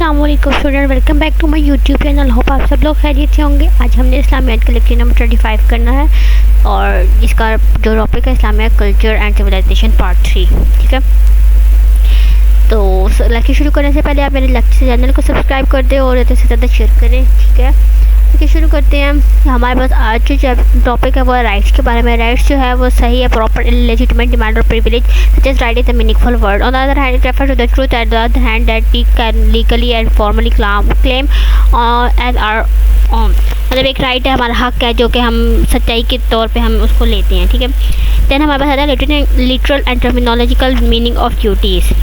अस्सलाम वालेकुम student, welcome back to my YouTube channel. Hope आप सब लोग खैरियत से होंगे। आज हमने इस्लामियात का लेक्चर नंबर 35 करना है और इसका जो टॉपिक है इस्लामिया कल्चर एंड सिविलाइजेशन पार्ट 3। ठीक है, तो लेक्चर शुरू करने से पहले आप मेरे लेक्चर चैनल को सब्सक्राइब कर दें और ज़्यादा से ज़्यादा शेयर करें। ठीक है, देखिए शुरू करते हैं। हमारे पास आज जो टॉपिक है वो राइट्स के बारे में। राइट्स जो है वो सही है, प्रॉपर, लेजिटिमेट डिमांड और privilege such as right is a meaningful word. On the other hand it refers to the truth, at the other hand that we can legally and formally claim as our own. मतलब एक right है, हमारा हक है जो कि हम सच्चाई के तौर पे हम उसको लेते हैं। ठीक है, देन हमारे पास आता है literal and terminological meaning of duties.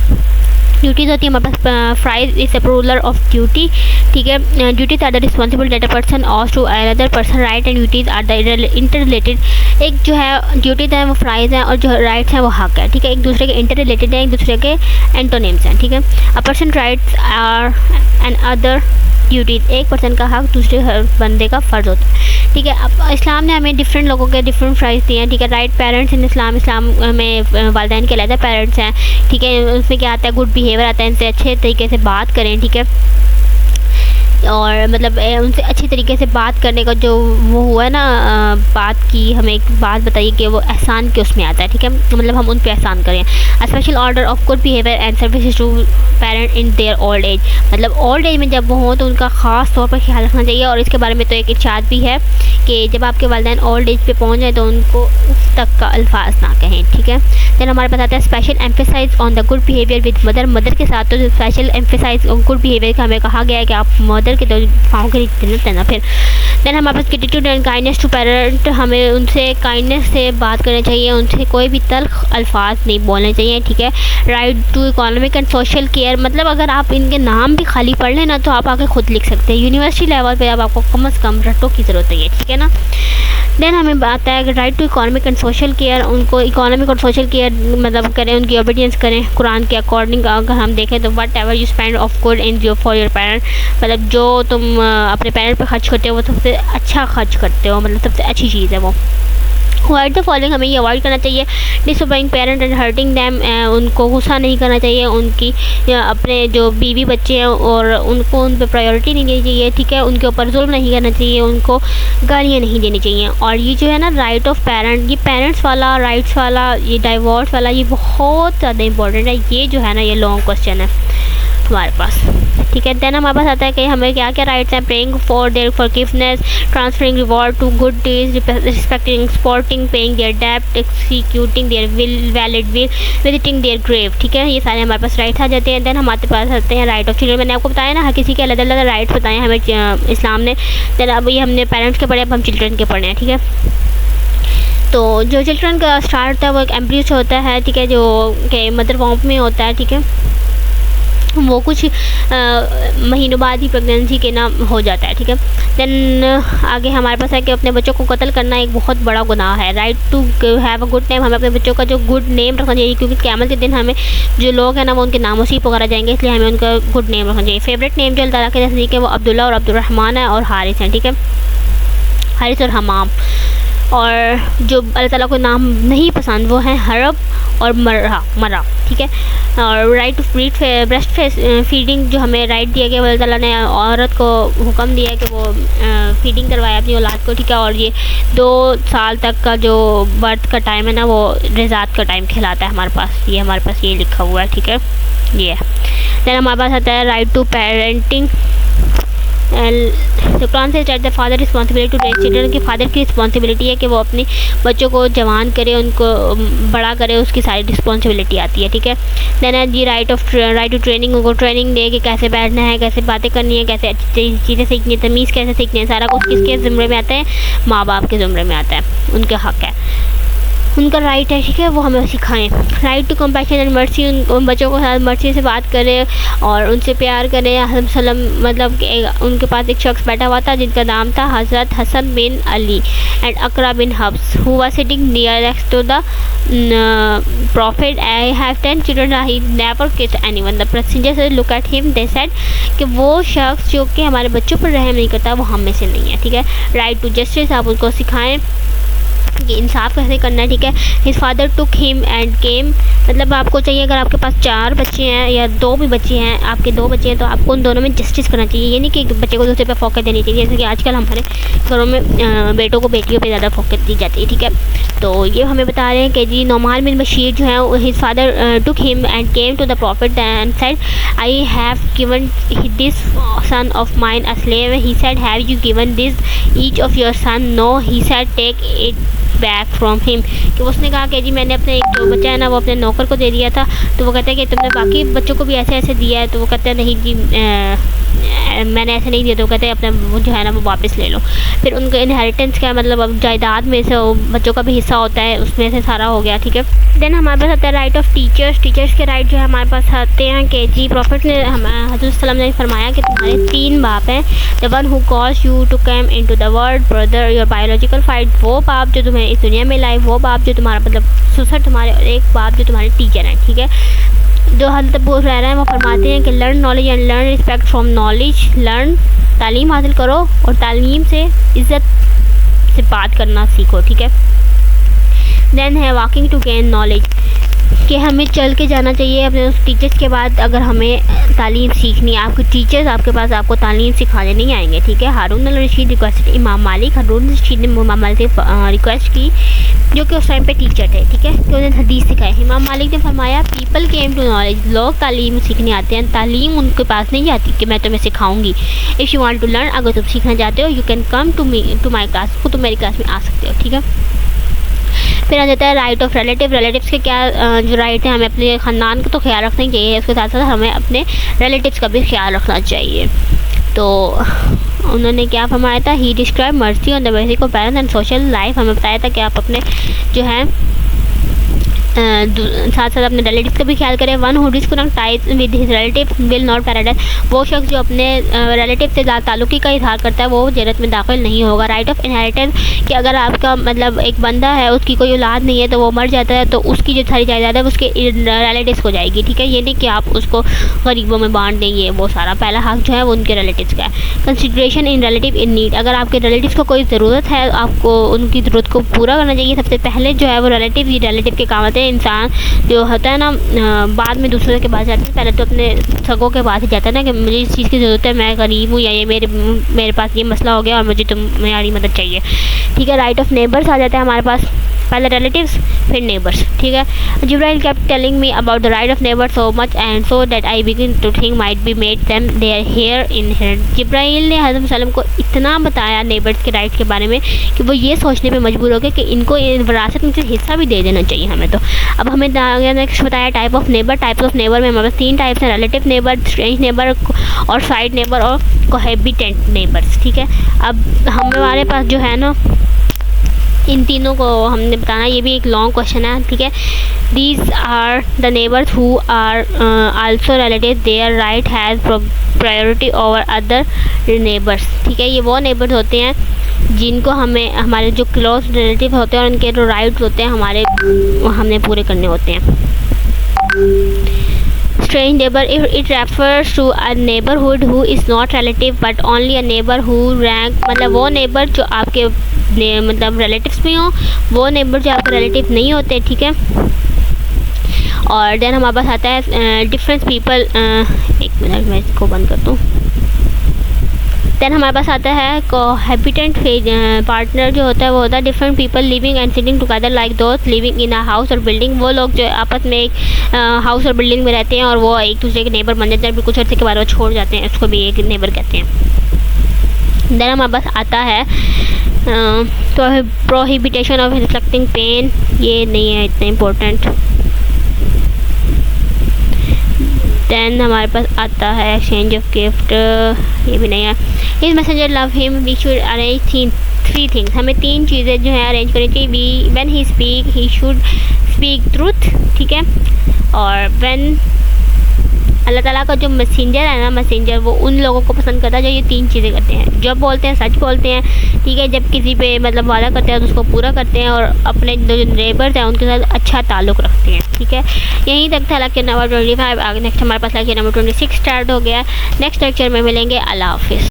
Duties होती है हमारे पास। Fries is a plural of duty. ठीक है, duties are the responsible that a person owes to another person. Right and duties are the inter related. एक जो है duties हैं वो फ्राइज हैं और जो राइट्स हैं वो हक है। ठीक है, एक दूसरे के इंटर रिलेटेड हैं, एक दूसरे के एंटोनिम्स हैं। ठीक है, a person rights are and other duties. एक पर्सन का हक दूसरे हर बंदे का फ़र्ज़ होता है। ठीक है, अब इस्लाम ने हमें डिफरेंट लोगों के डिफरेंट राइट्स दिए हैं। ठीक है, राइट पेरेंट्स इन इस्लाम में वालिदैन के अलग पेरेंट्स हैं। ठीक है, उसमें क्या आता है, गुड बिहेवियर आता है, इनसे अच्छे तरीके से बात करें। ठीक है, और मतलब उनसे अच्छी तरीके से बात करने का जो वो हुआ है ना, बात की हमें एक बात बताइए कि वो एहसान के उसमें आता है। ठीक है, मतलब हम उन पे एहसान करें। A special order of good behaviour and services to parent in their old age. मतलब ओल्ड एज में जब वो हों तो उनका ख़ास तौर पर ख्याल रखना चाहिए। और इसके बारे में तो एक इरशाद भी है कि जब आपके वालिदैन ओल्ड एज पे पहुँच जाए तो उनको उस तक का अल्फाज ना कहें। ठीक है, देन हमारे पास आता है special emphasize on the good behaviour with mother. Mother के साथ तो special emphasize on good behaviour का हमें कहा गया है कि आप मदर के तो पाँव के जन्नत है ना। फिर देन हमारे पास gratitude and kindness to parent. हमें उनसे काइंडनेस से बात करनी चाहिए, उनसे कोई भी तल्ख अल्फाज नहीं बोलने चाहिए। ठीक है, right to economic and social care. मतलब अगर आप इनके नाम भी खाली पढ़ लें ना तो आप आके खुद लिख सकते हैं। यूनिवर्सिटी लेवल पे अब आपको कम से कम रटों की ज़रूरत है। ठीक है ना। देन हमें आता है right to economic and social care. उनको इकोनॉमिक और सोशल केयर मतलब करें, उनकी ओबीडियंस करें कुरान के अकॉर्डिंग। अगर हम देखें तो what ever you spend of good in your for your parent. मतलब जो तुम अपने पेरेंट पे खर्च करते हो वो सबसे अच्छा खर्च करते हो, मतलब सबसे अच्छी चीज़ है वो। अवॉइड द फॉलोइंग, हमें ये अवॉइड करना चाहिए। Disobeying parent and hurting them, उनको गुस्सा नहीं करना चाहिए। उनकी अपने जो बीवी बच्चे हैं और उनको उन पर प्रायोरिटी नहीं देनी चाहिए। ठीक है, उनके ऊपर जुल्म नहीं करना चाहिए, उनको गालियाँ नहीं देनी चाहिए। और ये जो है ना राइट ऑफ पेरेंट, ये पेरेंट्स वाला राइट्स वाला, ये डाइवोर्स वाला, ये बहुत ज़्यादा इंपॉर्टेंट है। ये जो है ना ये लॉन्ग क्वेश्चन है हमारे पास। ठीक है, देन हमारे पास आता है कि हमें क्या क्या राइट्स हैं। Praying for their forgiveness, transferring reward to good deeds, respecting supporting paying their डेब्ट, executing their valid will, visiting their grave. ठीक है, ये सारे हमारे पास राइट्स आ जाते हैं। देन हमारे पास आते हैं राइट ऑफ चिल्ड्रन। मैंने आपको बताया ना हर किसी के अलग अलग राइट्स बताए हमें इस्लाम ने। देन अब ये हमने पेरेंट्स के पढ़े, अब हम चिल्ड्रन के पढ़े हैं। ठीक है, तो जो चिल्ड्रन का स्टार्ट होता है वो एक एम्ब्रियो से होता है। ठीक है, जो कि मदर वॉम्प में होता है। ठीक है, वो कुछ महीनों बाद ही प्रेगनेंसी के नाम हो जाता है। ठीक है, देन आगे हमारे पास है कि अपने बच्चों को कत्ल करना एक बहुत बड़ा गुनाह है। Right to have a good name, हमें अपने बच्चों का जो गुड नेम रखना चाहिए, क्योंकि क़यामत के दिन हमें जो लोग हैं ना वो उनके नामों से ही पुकारा जाएंगे, इसलिए हमें उनका गुड नेम रखना चाहिए। फेवरेट नेम जो अल्लाह ताला के नज़दीक है वो अब्दुल्ला और अब्दुर्रहमान है और हारिस हैं। ठीक है, हारिस और हमाम। और जो अल्लाह ताला को नाम नहीं पसंद वो हैं हरब और मरा। ठीक है, और राइट टू ब्रेस्ट फीडिंग जो हमें राइट दिया गया, अल्लाह ताला ने औरत को हुक्म दिया कि वो फीडिंग करवाए अपनी औलाद को। ठीक है, और ये 2 साल तक का जो बर्थ का टाइम है ना वो रिज़ात का टाइम कहलाता है हमारे पास। ये हमारे पास ये लिखा हुआ है। ठीक है, ये देन हमारे पास आता है राइट टू पेरेंटिंग। तो कुरान से the father responsibility to raise children, कि फादर की रिस्पॉन्सिबिलिटी है कि वो अपने बच्चों को जवान करे, उनको बड़ा करे, उसकी सारी रिस्पॉन्सिबिलिटी आती है। ठीक है, देन जी राइट टू ट्रेनिंग, उनको ट्रेनिंग दे कि कैसे बैठना है, कैसे बातें करनी है, कैसे अच्छी चीज़ें सीखनी है, तमीज़ कैसे सीखनी है। सारा कुछ किसके ज़िम्मे में आता है, माँ बाप के ज़िम्मे में आता है, उनके हक़ है, उनका राइट है। ठीक है, वो हमें सिखाएं। Right to compassion and mercy, उन बच्चों के साथ मर्सी से बात करें और उनसे प्यार करें। हसम मतलब उनके पास एक शख्स बैठा हुआ था जिनका नाम था हज़रत हसन बिन Ali and Akra bin Hafs, who was sitting nearest to the prophet. I have 10 children, he never kiss anyone. The passenger से look at him, they said कि वो शख्स जो कि हमारे बच्चों पर रहम नहीं करता वो हम में से नहीं है। ठीक है, राइट टू जस्टिस, आप उनको सिखाएं कि इंसाफ कैसे करना है, ठीक है। His father took him and केम, मतलब आपको चाहिए अगर आपके पास 4 बच्चे हैं या 2 भी बच्चे हैं, आपके 2 बच्चे हैं, तो आपको उन दोनों में जस्टिस करना चाहिए। ये नहीं कि एक बच्चे को दूसरे पे फोकस देनी चाहिए, जैसे कि आजकल हमारे घरों में बेटों को बेटियों पे ज़्यादा फोकस दी जाती है, ठीक है। तो ये हमें बता रहे हैं कि जी नोमान बिन बशीर जो है his father took him and came to the prophet and said I have given this son of mine a slave. He said have you given this each of your son? No. He said take it back from him, कि उसने कहा कि जी मैंने अपने एक जो बच्चा है ना वो अपने नौकर को दे दिया था। तो वो कहते हैं कि तुमने बाकी बच्चों को भी ऐसे ऐसे दिया है? तो वो कहते हैं नहीं जी मैंने ऐसे नहीं दिया। तो कहते हैं अपना वो जो है ना वो वापस ले लो। फिर उनका इनहेरिटेंस का मतलब अब जायदाद में से बच्चों का भी हिस्सा होता है, उसमें से सारा हो गया, ठीक है। देन हमारे पास आता है राइट ऑफ टीचर्स। टीचर्स के राइट जो है हमारे पास आते हैं कि जी प्रॉफिट ने हज़रत सल्लम ने फरमाया कि तुम्हारे 3 बाप हैं। The one who cause you to come into the world, brother your biological fight, वो बाप जो तुम्हें इस दुनिया में लाए, वो बाप जो तुम्हारा मतलब ससुर तुम्हारे, और एक बाप जो तुम्हारे टीचर हैं, ठीक है। जो हज़रत अबू हुरैरा हैं वो फरमाते हैं कि learn knowledge and learn respect from knowledge. Learn तालीम हासिल करो और तालीम से इज़्ज़त से बात करना सीखो, ठीक है। देन है वॉकिंग टू गेन नॉलेज, कि हमें चल के जाना चाहिए अपने उस टीचर्स के बाद अगर हमें तालीम सीखनी है। आपके टीचर्स आपके पास आपको तालीम सिखाने नहीं आएंगे, ठीक है। हारून अल रशीद रिक्वेस्टेड इमाम मालिक, हारून रशीद ने इमाम मालिक से रिक्वेस्ट की जो कि उस टाइम पे टीचर थे, ठीक है, कि उन्हें हदीस सिखाए। इमाम मालिक ने फरमाया पीपल केम टू नॉलेज, लोग तालीम सीखने आते हैं, तालीम उनके पास नहीं आती कि मैं तुम्हें सिखाऊंगी। If you want to learn, अगर तुम सीखना चाहते हो, you can come to me to my class, तो तुम मेरी क्लास में आ सकते हो, ठीक है। फिर आ जाता है राइट ऑफ रिलेटिव। रिलेटिव्स के क्या जो राइट है, हमें अपने ख़ानदान का तो ख्याल रखना ही चाहिए, उसके साथ साथ हमें अपने रिलेटिव्स का भी ख्याल रखना चाहिए। तो उन्होंने क्या फरमाया था, he describe mercy on the basis of parents and social life. हमें बताया था कि आप अपने जो है साथ साथ अपने रिलेटिव का भी ख्याल करें। One who disconnect ties with his relative will not paradise, वो शख्स जो अपने रिलेटिव से ताल्लुकी का इजहार करता है वो जन्नत में दाखिल नहीं होगा। राइट ऑफ इनहेरिटेंस, कि अगर आपका मतलब एक बंदा है उसकी कोई औलाद नहीं है तो वो मर जाता है, तो उसकी जो सारी जायदाद है उसके रिलेटिव्स को जाएगी, ठीक है। ये नहीं कि आप उसको गरीबों में बांट देंगे, वो सारा पहला हक जो है वो उनके रिलेटिव्स का है। Consideration in relative in need, अगर आपके रिलेटिव्स को कोई ज़रूरत है आपको उनकी ज़रूरत को पूरा करना चाहिए। सबसे पहले जो है वो रिलेटिव के काम आते हैं। इंसान जो होता है ना बाद में दूसरे के पास जाता है, पहले तो अपने सगों के पास ही जाता है ना कि मुझे इस चीज़ की ज़रूरत है, मैं गरीब हूँ, या ये मेरे पास ये मसला हो गया और मुझे तुम्हारी मदद चाहिए, ठीक है। राइट ऑफ नेबर्स आ जाता है हमारे पास, पहले रिलेटिव्स फिर नेबर्स, ठीक है। Jibril kept telling me about the right of neighbours so much and so that I begin to think might be made them their heir in head. Jibril ने हज़रत सल्लम को इतना बताया नेबर्स के राइट के बारे में कि वो ये सोचने पे मजबूर हो गए कि इनको विरासत में से हिस्सा भी दे देना चाहिए हमें। तो अब हमें नेक्स्ट बताया type of neighbour. Types of neighbour में हमारे पास 3 टाइप्स हैं, रिलेटिव नेबर, स्ट्रेंज नेबर और साइड नेबर और कोहेबिटेंट नेबर्स, ठीक है। अब हमारे पास जो है ना इन तीनों को हमने बताना, ये भी एक लॉन्ग क्वेश्चन है, ठीक है। These are the neighbours who are also relative, their right has priority over other neighbours, ठीक है। ये वो नेबर्स होते हैं जिनको हमें हमारे जो क्लोज रिलेटिव होते हैं और उनके जो राइट्स होते हैं हमने पूरे करने होते हैं। Strange neighbour, it refers to a neighbourhood who is not relative but only a neighbour who rank, मतलब वो नेबर जो आपके मतलब रिलेटिव्स में हो, वो नेबर जो आपके रिलेटिव नहीं होते, ठीक है। और देन हमारे पास आता है डिफरेंट पीपल, एक मिनट मैं इसको बंद कर दूँ। देन हमारे पास आता है कोहैबिटेंट पार्टनर जो होता है वो होता है different people living and sitting together like दोस्त लिविंग इन अ हाउस और बिल्डिंग, वो लोग जो आपस में एक हाउस और बिल्डिंग में रहते हैं और वो एक दूसरे के नेबर बन जाते हैं, फिर कुछ अर्से के बाद वो छोड़ जाते हैं, उसको भी एक नेबर कहते हैं। देन हमारे पास आता है प्रोहिबिटेशन ऑफ रिफ्लेक्टिंग पेन, ये नहीं है इतना इम्पोर्टेंट। देन हमारे पास आता है एक्सचेंज ऑफ गिफ्ट, ये भी नहीं है। His messenger love him, we should arrange 3 things, हमें 3 चीज़ें जो है अरेंज करनी चाहिए। When he speak he should speak truth, ठीक है। और व्हेन अल्लाह ताला का जो मैसेंजर है ना, मैसेंजर वो उन लोगों को पसंद करता है जो ये 3 चीज़ें करते हैं, जब बोलते हैं सच बोलते हैं, ठीक है, जब किसी पे मतलब वादा करते हैं तो उसको पूरा करते हैं और अपने जो नेबर्स हैं उनके साथ अच्छा ताल्लुक़ रखते हैं, ठीक है। यहीं तक था लेक्चर नंबर 25। आगे नेक्स्ट हमारे पास लेक्चर नंबर 26 स्टार्ट हो गया। नेक्स्ट लेक्चर में मिलेंगे। अल्लाह हाफिज़।